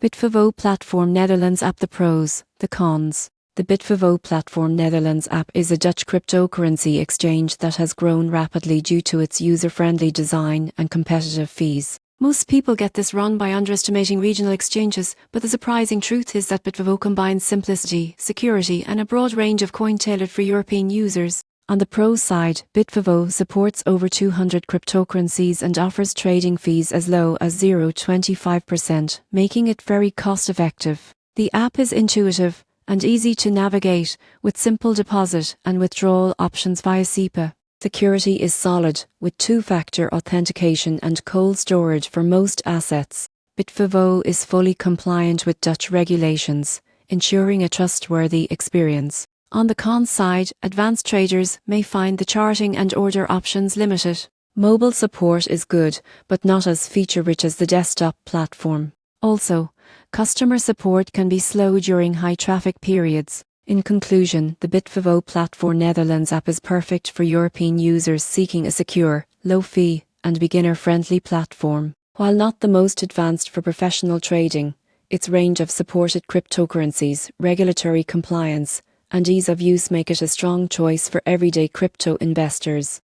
Bitvavo Platform Netherlands app. The pros, the cons. The Bitvavo Platform Netherlands app is a Dutch cryptocurrency exchange that has grown rapidly due to its user-friendly design and competitive fees. Most people get this wrong by underestimating regional exchanges, but the surprising truth is that Bitvavo combines simplicity, security, and a broad range of coin tailored for European users. On the pros side, Bitvavo supports over 200 cryptocurrencies and offers trading fees as low as 0.25%, making it very cost-effective. The app is intuitive and easy to navigate, with simple deposit and withdrawal options via SEPA. Security is solid, with two-factor authentication and cold storage for most assets. Bitvavo is fully compliant with Dutch regulations, ensuring a trustworthy experience. On the cons side, advanced traders may find the charting and order options limited. Mobile support is good, but not as feature-rich as the desktop platform. Also, customer support can be slow during high-traffic periods. In conclusion, the Bitvavo Platform Netherlands app is perfect for European users seeking a secure, low-fee, and beginner-friendly platform. While not the most advanced for professional trading, its range of supported cryptocurrencies, regulatory compliance, and ease of use make it a strong choice for everyday crypto investors.